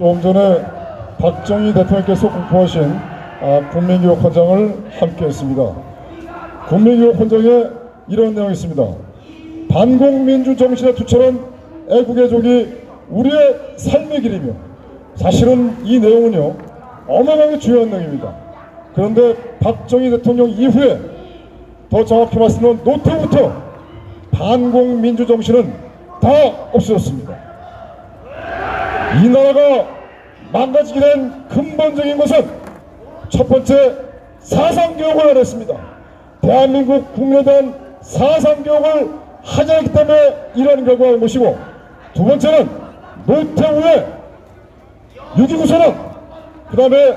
조금 전에 박정희 대통령께서 공포하신 국민교육헌장을 함께했습니다. 국민교육헌장에 이런 내용이 있습니다. 반공민주 정신에 투철한 애국의 족이 우리의 삶의 길이며, 사실은 이 내용은요 어마어마하게 중요한 내용입니다. 그런데 박정희 대통령 이후에, 더 정확히 말씀은 노태우부터 반공민주 정신은 다 없어졌습니다. 이 나라가 망가지게 된 근본적인 것은 첫 번째, 사상교육을 안 했습니다. 대한민국 국민에 대한 사상교육을 하지 않기 때문에 이러한 결과가 온 것이고, 두 번째는 노태우의 6.29 선언, 그 다음에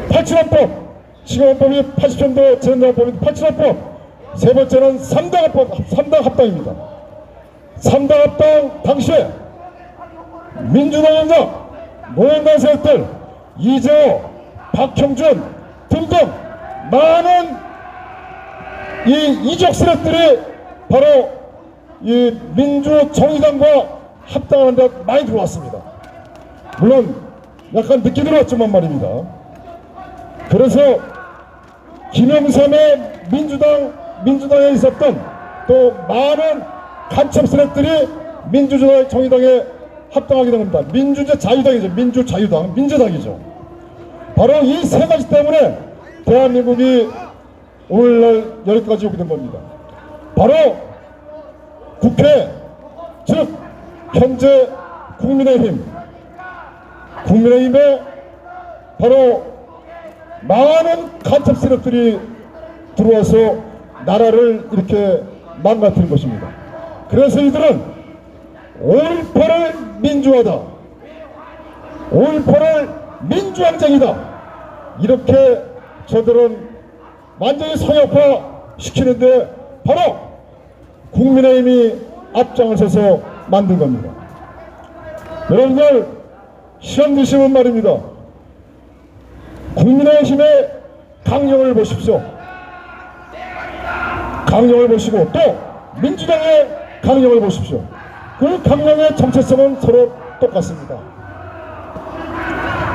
87헌법, 지금헌법이 80년도 재헌법이 87헌법, 세 번째는 3당 합당입니다. 3당 합당 당시에 민주노동자, 노동당 세력들, 이재호, 박형준 등등 많은 이 이적 세력들이 바로 이 민주정의당과 합당하는 데 많이 들어왔습니다. 물론 약간 늦게 들어왔지만 말입니다. 그래서 김영삼의 민주당에 있었던 또 많은 간첩 세력들이 민주정의당에 합당하게 된 겁니다. 민주자유당이죠. 민주당이죠. 바로 이 세 가지 때문에 대한민국이 오늘날 여기까지 오게 된 겁니다. 바로 국회, 즉 현재 국민의힘에 바로 많은 간첩 세력들이 들어와서 나라를 이렇게 망가뜨린 것입니다. 그래서 이들은 5.18을 민주화다, 5.18을 민주항쟁이다, 이렇게 저들은 완전히 성역화 시키는데 바로 국민의힘이 앞장을 서서 만든 겁니다. 여러분들 시간 되시면 말입니다. 국민의힘의 강령을 보십시오. 강령을 보시고 또 민주당의 강령을 보십시오. 그 강령의 정체성은 서로 똑같습니다.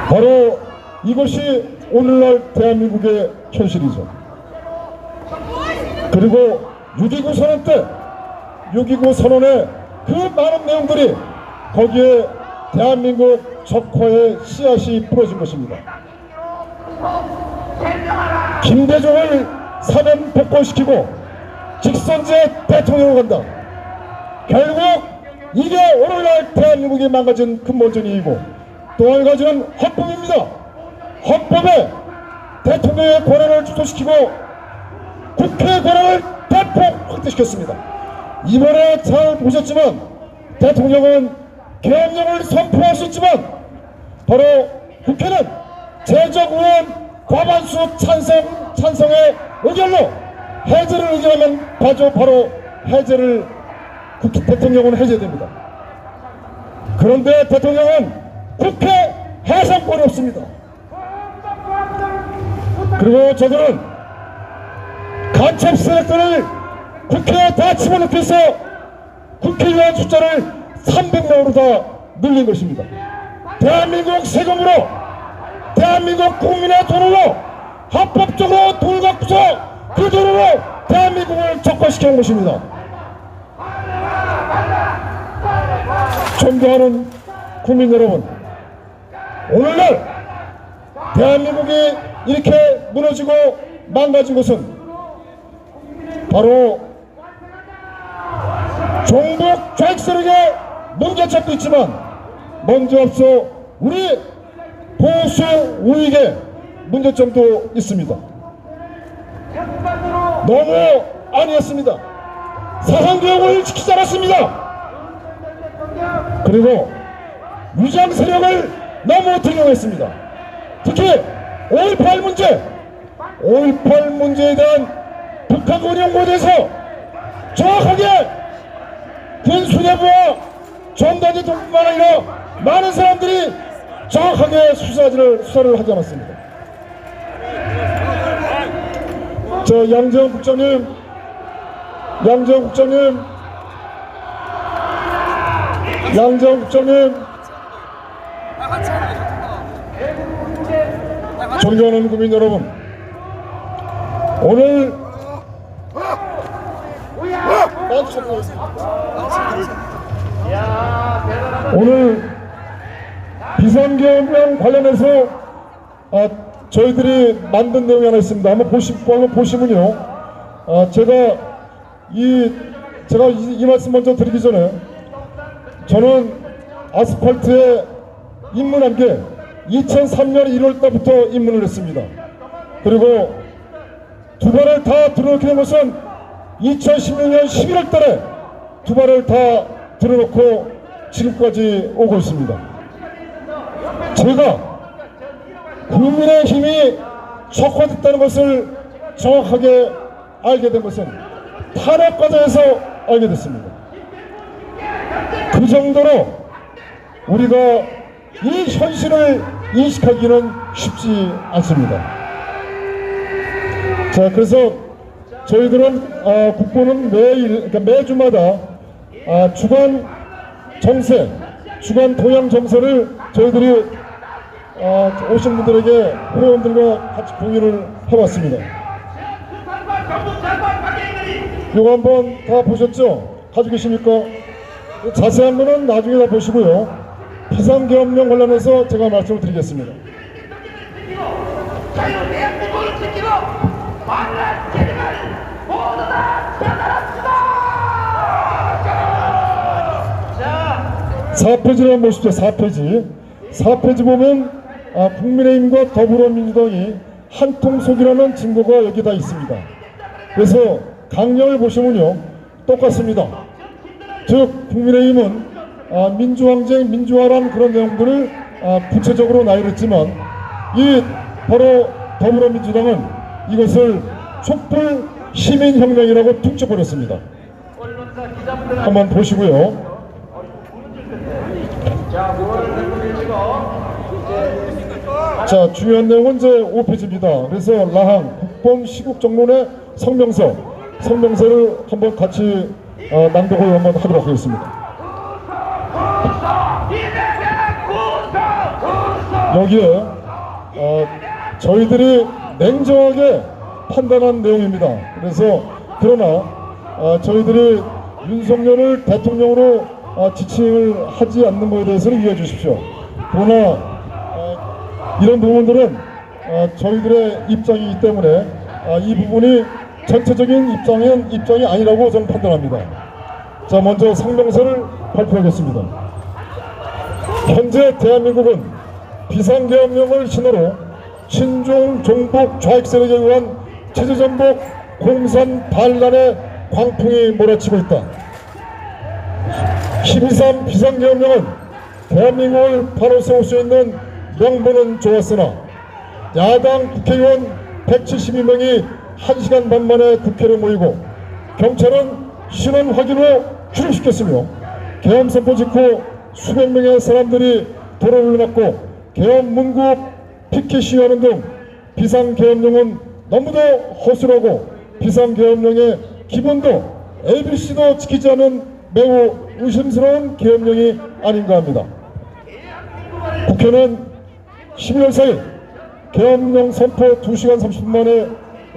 바로 이것이 오늘날 대한민국의 현실이죠. 그리고 6.29 선언 때 6.29 선언의 그 많은 내용들이 거기에 대한민국 적화의 씨앗이 뿌려진 것입니다. 김대중을 사면 복권시키고 직선제 대통령으로 간다. 결국 이게 오늘날 대한민국이 망가진 근본적인 이유고, 또 한 가지는 헌법입니다. 헌법에 대통령의 권한을 축소시키고 국회의 권한을 대폭 확대시켰습니다. 이번에 잘 보셨지만 대통령은 계엄령을 선포할 수 있지만 바로 국회는 제적의원 과반수 찬성의 의결로 해제를 의결하면 바로 해제를 대통령은 해제됩니다. 그런데 대통령은 국회 해산권이 없습니다. 그리고 저들은 간첩 세력들을 국회에 다 집어넣기해서 국회의원 숫자를 300명으로 다 늘린 것입니다. 대한민국 세금으로, 대한민국 국민의 돈으로 합법적으로 돈을 갖고서 그 돈으로 대한민국을 적화시켜온 것입니다. 존경하는 국민 여러분, 오늘날 대한민국이 이렇게 무너지고 망가진 것은 바로 종북 좌익 세력의 문제점도 있지만 먼저 앞서 우리 보수 우익의 문제점도 있습니다. 너무 아니었습니다. 사상교육을 지키지 않았습니다. 그리고 위장 세력을 너무 등용했습니다. 특히 5.18 문제에 대한 북한 연구에 대해서 정확하게 군수뇌부와 전단지뿐만 아니라 많은 사람들이 정확하게 수사를 하지 않았습니다. 저 양재원 국장님, 존경하는 국민 여러분, 오늘 비상계엄령 관련해서 저희들이 만든 내용이 하나 있습니다. 한번 보시면요. 제가 이 말씀 먼저 드리기 전에, 저는 아스팔트에 입문한 게 2003년 1월 달부터 입문을 했습니다. 그리고 두 발을 다 들어놓게 된 것은 2016년 11월 달에 두 발을 다 들어놓고 지금까지 오고 있습니다. 제가 국민의힘이 척화됐다는 것을 정확하게 알게 된 것은 탄핵 과정에서 알게 됐습니다. 그 정도로 우리가 이 현실을 인식하기는 쉽지 않습니다. 자, 그래서 저희들은 국보는 그러니까 매주마다 주간 정세, 주간 동향 정세를 저희들이 오신 분들에게, 회원들과 같이 공유를 해왔습니다. 이거 한번 다 보셨죠? 가지고 계십니까? 자세한 거는 나중에 다 보시고요. 비상계엄령 관련해서 제가 말씀을 드리겠습니다. 자유대한민국을 지키고 만난 책임을 모두 다 전달합시다. 4페이지를 한번 보십시오. 4페이지 보면 국민의힘과 더불어민주당이 한통속이라는 증거가 여기 다 있습니다. 그래서 강령을 보시면요, 똑같습니다. 즉 국민의힘은 민주항쟁, 민주화라는 그런 내용들을 구체적으로 나열했지만, 이 바로 더불어민주당은 이것을 촛불 시민혁명이라고 툭 쳐버렸습니다. 한번 보시고요. 자, 중요한 내용은 이제 5페이지입니다. 그래서 라항 국본 시국정론의 성명서를 한번 같이 낭독을 한번 하도록 하겠습니다. 여기에 저희들이 냉정하게 판단한 내용입니다. 그래서 그러나 저희들이 윤석열을 대통령으로 지칭을 하지 않는 것에 대해서는 이해해 주십시오. 그러나 이런 부분들은 저희들의 입장이기 때문에 이 부분이 전체적인 입장이 아니라고 저는 판단합니다. 자, 먼저 성명서를 발표하겠습니다. 현재 대한민국은 비상계엄령을 신호로 친중 종북 좌익 세력에 의한 체제전복 공산 반란의 광풍이 몰아치고 있다. 12.3 비상계엄령은 대한민국을 바로 세울 수 있는 명분은 좋았으나 야당 국회의원 172명이 1시간 반 만에 국회를 모이고 경찰은 신원 확인으로 출입시켰으며 계엄 선포 직후 수백 명의 사람들이 도로를 막고 계엄 문구 피켓 시위하는 등 비상계엄령은 너무도 허술하고 비상계엄령의 기본도 ABC도 지키지 않은 매우 의심스러운 계엄령이 아닌가 합니다. 국회는 12월 4일 계엄령 선포 2시간 30분 만에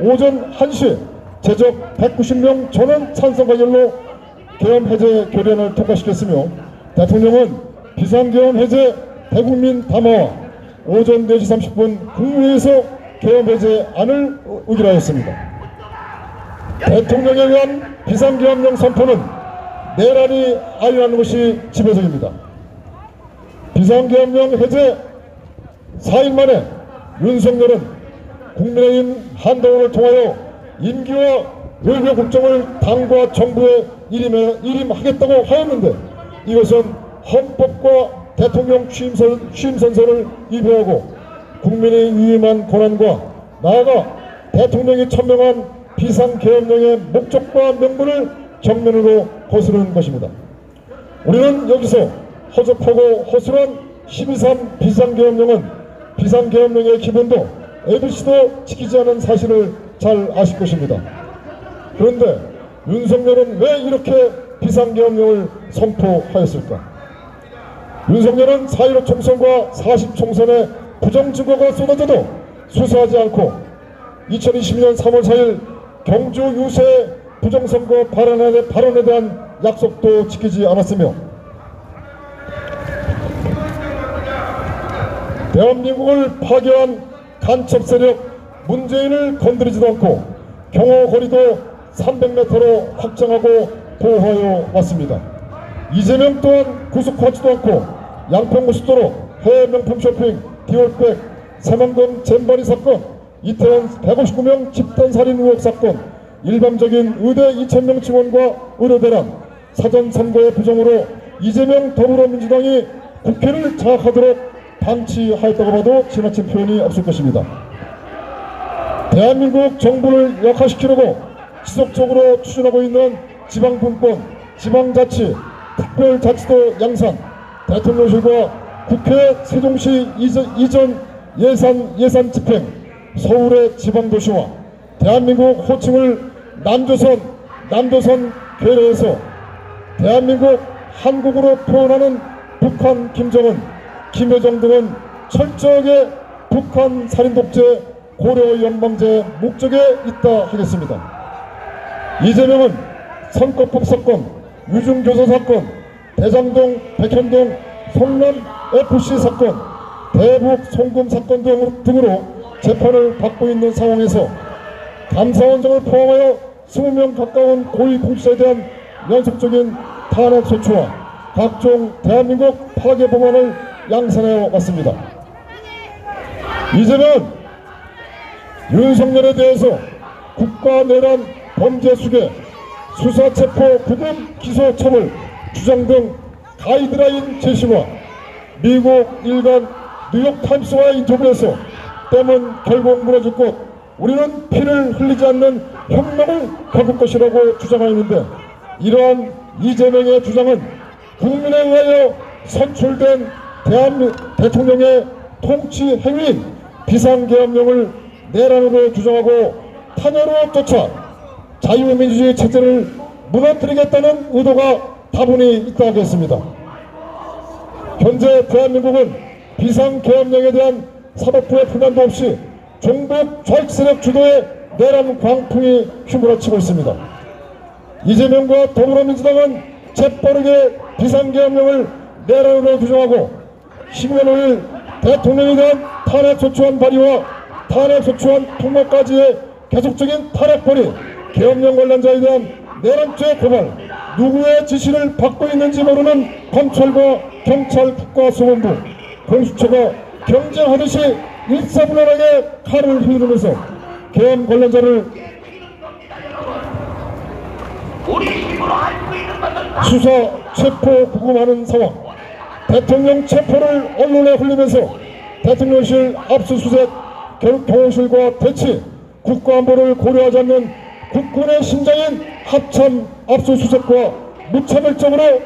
오전 1시 제적 190명 전원 찬성 가결로 계엄 해제 결의안을 통과시켰으며 대통령은 비상계엄 해제 대국민 담화와 오전 4시 30분 국무회의에서 계엄 해제안을 의결하였습니다. 대통령에 의한 비상계엄령 선포는 내란이 아니라는 것이 지배적입니다. 비상계엄령 해제 4일 만에 윤석열은 국민의힘 한동훈을 통하여 임기와 외교 국정을 당과 정부에 일임하겠다고 하였는데 이것은 헌법과 대통령 취임 선서를 위배하고 국민이 위임한 권한과 나아가 대통령이 천명한 비상계엄령의 목적과 명분을 정면으로 거스르는 것입니다. 우리는 여기서 허접하고 허술한 12.3 비상계엄령은 비상계엄령의 기본도 ABC도 지키지 않은 사실을 잘 아실 것입니다. 그런데 윤석열은 왜 이렇게 비상계엄령을 선포하였을까? 윤석열은 4.15 총선과 40 총선에 부정증거가 쏟아져도 수사하지 않고 2020년 3월 4일 경주 유세 부정선거 발언에 대한 약속도 지키지 않았으며 대한민국을 파괴한 간첩 세력 문재인을 건드리지도 않고 경호 거리도 300m로 확장하고 보호하여 왔습니다. 이재명 또한 구속하지도 않고 양평고속도로 해외 명품 쇼핑 디올백 새만금 잼버리 사건, 이태원 159명 집단살인 의혹 사건, 일방적인 의대 2000명 지원과 의료대란, 사전선거의 부정으로 이재명 더불어민주당이 국회를 장악하도록 방치하였다고 봐도 지나친 표현이 없을 것입니다. 대한민국 정부를 약화시키려고 지속적으로 추진하고 있는 지방분권, 지방자치, 특별자치도 양산, 대통령실과 국회 세종시 이전 예산 집행, 서울의 지방도시화, 대한민국 호칭을 남조선 괴뢰해서 대한민국 한국으로 표현하는 북한 김정은, 김여정 등은 철저하게 북한 살인독재 고려 연방제 목적에 있다 하겠습니다. 이재명은 선거법 사건, 유중교사 사건, 대장동, 백현동, 성남 FC 사건, 대북 송금 사건 등으로 재판을 받고 있는 상황에서 감사원장을 포함하여 20명 가까운 고위 공직자에 대한 연속적인 탄핵 소추와 각종 대한민국 파괴 법안을 양산해 왔습니다. 이제는 윤석열에 대해서 국가내란 범죄 수계, 수사체포 구금 기소 처벌 주장 등 가이드라인 제시와 미국 일간 뉴욕타임스와 인터뷰에서 때문 결국 무너질 것, 우리는 피를 흘리지 않는 혁명을 겪을 것이라고 주장하였는데, 이러한 이재명의 주장은 국민에 의하여 선출된 대통령의 통치 행위인 비상계엄령을 내란으로 규정하고 탄핵으로 쫓아 자유민주주의 체제를 무너뜨리겠다는 의도가 다분히 있다 하겠습니다. 현재 대한민국은 비상계엄령에 대한 사법부의 불만도 없이 종북 좌익 세력 주도의 내란 광풍이 휘몰아치고 있습니다. 이재명과 더불어민주당은 재빠르게 비상계엄령을 내란으로 규정하고 12월 5일 대통령에 대한 탄핵소추안 발의와 탄핵소추안 통과까지의 계속적인 탄핵벌이, 계엄령 관련자에 대한 내란죄 고발, 누구의 지시를 받고 있는지 모르는 검찰과 경찰 국가소방부, 공수처가 경쟁하듯이 일사불란하게 칼을 휘두르면서 계엄 관련자를 수사, 체포, 구금하는 상황, 대통령 체포를 언론에 흘리면서 대통령실 압수수색, 경호실과 대치, 국가안보를 고려하지 않는 국군의 심장인 합참 압수수색과 무차별적으로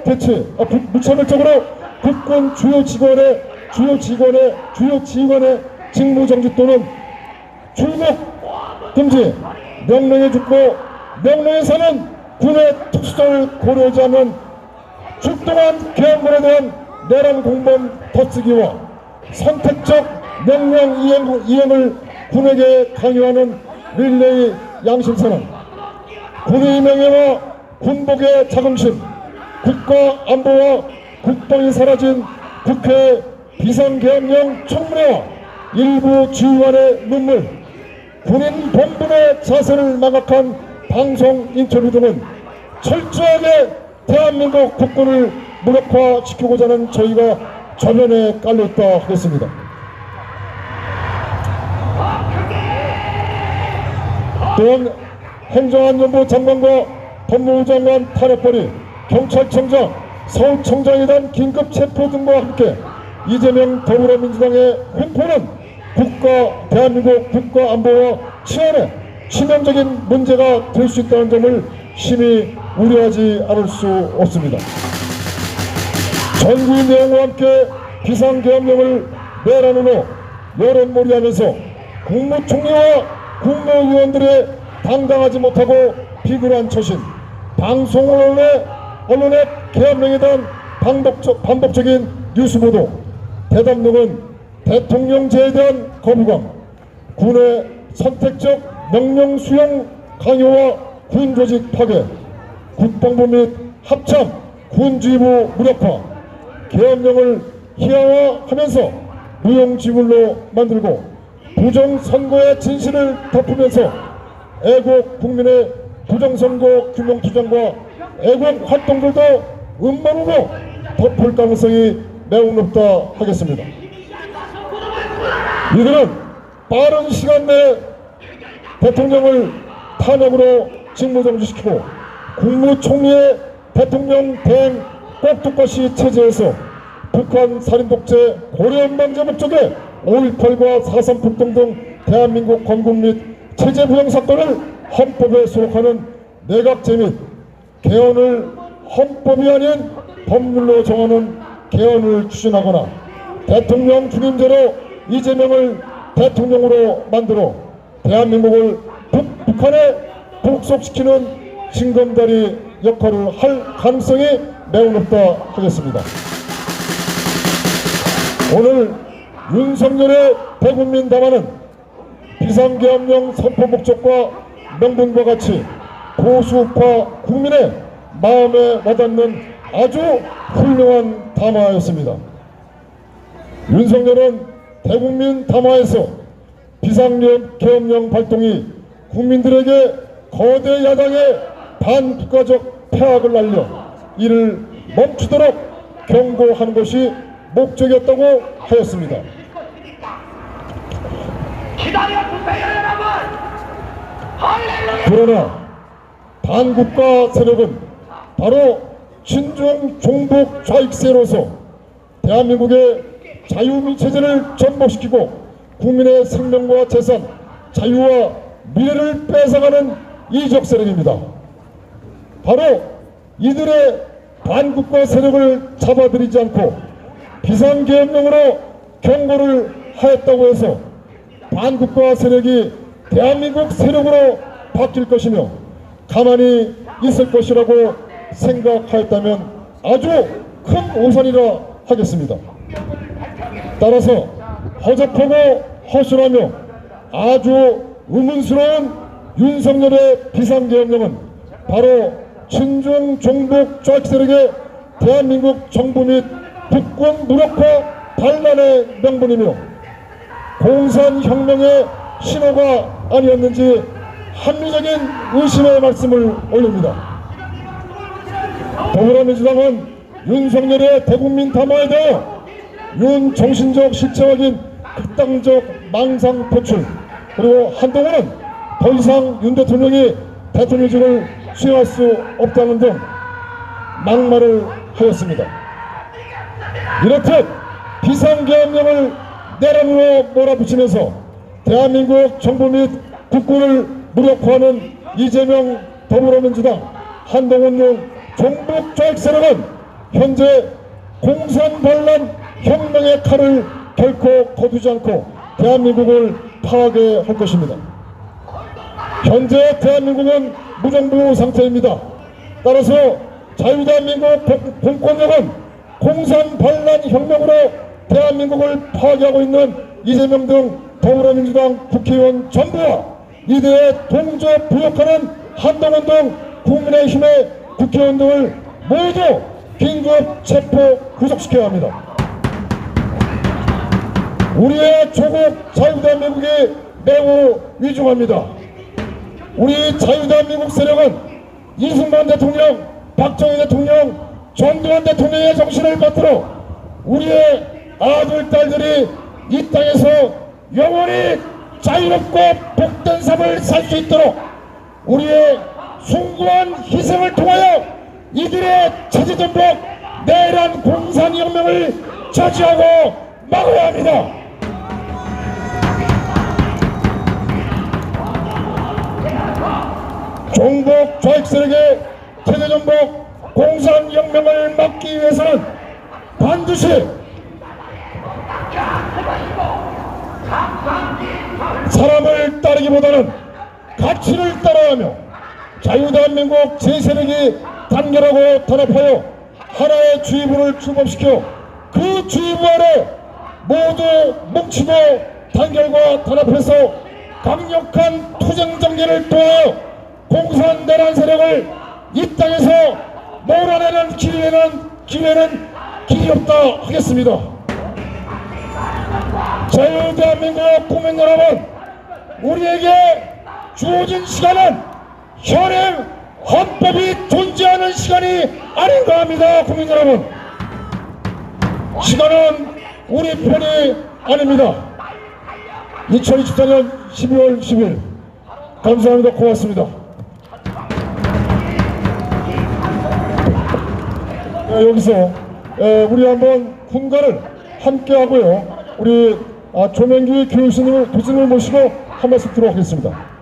국군 주요 지휘관의 직무정지 또는 출국 금지, 명령에 죽고 명령에 사는 군의 특수성을 고려하지 않는 출동한 계엄군에 대한 내란 공범 덧쓰기와 선택적 명령 이행을 군에게 강요하는 릴레이 양심선언, 군의 명예와 군복의 자긍심, 국가 안보와 국방이 사라진 국회 비상계엄령 청문회와 일부 지휘관의 눈물, 군인 본분의 자세를 망각한 방송 인터뷰 등은 철저하게 대한민국 국군을 무력화시키고자 하는 저희가 전면에 깔려있다 하겠습니다. 또한 행정안전부 장관과 법무부 장관 탄핵벌이, 경찰청장, 서울청장에 대한 긴급 체포 등과 함께 이재명 더불어민주당의 횡포는 대한민국 국가안보와 치안에 치명적인 문제가 될 수 있다는 점을 심히 우려하지 않을 수 없습니다. 전구의 내용과 함께 비상계엄령을 내란으로 여론몰이하면서 국무총리와 국무위원들의 당당하지 못하고 비굴한 처신, 방송 언론의 계엄령에 대한 반복적인 뉴스보도, 대담론은 대통령제에 대한 거부감, 군의 선택적 명령 수용 강요와 군 조직 파괴, 국방부 및 합참 군지휘부 무력화, 계엄령을 희화화하면서 무용지물로 만들고 부정선거의 진실을 덮으면서 애국 국민의 부정선거 규명 주장과 애국 활동들도 음모론으로 덮을 가능성이 매우 높다 하겠습니다. 이들은 빠른 시간 내에 대통령을 탄핵으로 직무정지시키고 국무총리의 대통령 대행 꼭두가시 체제에서 북한 살인독재 고려연방제 목적의 5.18과 4.3 폭동 등 대한민국 건국 및 체제 부정 사건을 헌법에 수록하는 내각제 및 개헌을 헌법이 아닌 법률로 정하는 개헌을 추진하거나 대통령 중임제로 이재명을 대통령으로 만들어 대한민국을 북한에 복속시키는 징검다리 역할을 할 가능성이 매우 높다 하겠습니다. 오늘 윤석열의 대국민 담화는 비상계엄령 선포 목적과 명분과 같이 보수파 국민의 마음에 와닿는 아주 훌륭한 담화였습니다. 윤석열은 대국민 담화에서 비상계엄령 발동이 국민들에게 거대 야당의 반국가적 폐악을 날려 이를 멈추도록 경고하는 것이 목적이었다고 하였습니다. 기다려주세요 여러분. 할렐루야. 그러나 반국가 세력은 바로 친중 종북 좌익세로서 대한민국의 자유민체제를 전복시키고 국민의 생명과 재산, 자유와 미래를 뺏어가는 이적 세력입니다. 바로 이들의 반국가 세력을 잡아들이지 않고 비상계엄령으로 경고를 하였다고 해서 반국가 세력이 대한민국 세력으로 바뀔 것이며 가만히 있을 것이라고 생각하였다면 아주 큰 오산이라 하겠습니다. 따라서 허접하고 허술하며 아주 의문스러운 윤석열의 비상계엄령은 바로 친중 종북 좌익 세력의 대한민국 정부 및 북군 무력화 반란의 명분이며 공산혁명의 신호가 아니었는지 합리적인 의심의 말씀을 올립니다. 더불어민주당은 윤석열의 대국민 담화에 대하여 윤 정신적 실체 확인, 극단적 망상 표출, 그리고 한동훈은 더 이상 윤 대통령이 대통령직을 수행할 수 없다는 등 막말을 하였습니다. 이렇듯 비상계엄령을 내란으로 몰아붙이면서 대한민국 정부 및 국군을 무력화하는 이재명 더불어민주당, 한동훈 등 종북 좌익 세력은 현재 공산반란 혁명의 칼을 결코 거두지 않고 대한민국을 파괴할 것입니다. 현재 대한민국은 무정부 상태입니다. 따라서 자유대한민국 공권력은 공산반란 혁명으로 대한민국을 파괴하고 있는 이재명 등 더불어민주당 국회의원 전부와 이들의 동조 부역하는 한동훈 등 국민의힘의 국회의원 등을 모두 긴급 체포 구속시켜야 합니다. 우리의 조국 자유대한민국이 매우 위중합니다. 우리 자유대한민국 세력은 이승만 대통령, 박정희 대통령, 전두환 대통령의 정신을 받들어 우리의 아들, 딸들이 이 땅에서 영원히 자유롭고 복된 삶을 살 수 있도록 우리의 숭고한 희생을 통하여 이들의 체제전복 내란 공산혁명을 저지하고 막아야 합니다. 종북 좌익 세력의 체제전복 공산혁명을 막기 위해서는 반드시 사람을 따르기보다는 가치를 따라가며 자유대한민국 제 세력이 단결하고 단합하여 하나의 주의부를 출범시켜 그 그 주의부 아래 모두 뭉치고 단결과 단합해서 강력한 투쟁 정리를 통하여 공산 내란 세력을 이 땅에서 몰아내는 기회는 길이 없다 하겠습니다. 자유 대한민국 국민 여러분, 우리에게 주어진 시간은 현행 헌법이 존재하는 시간이 아닌가 합니다. 국민 여러분, 시간은 우리 편이 아닙니다. 2024년 12월 10일 감사합니다. 고맙습니다. 여기서 우리 한번 훈가를 함께 하고요. 우리 조명기 교육스님을 교수님을 모시고 한 말씀 드리도록 하겠습니다.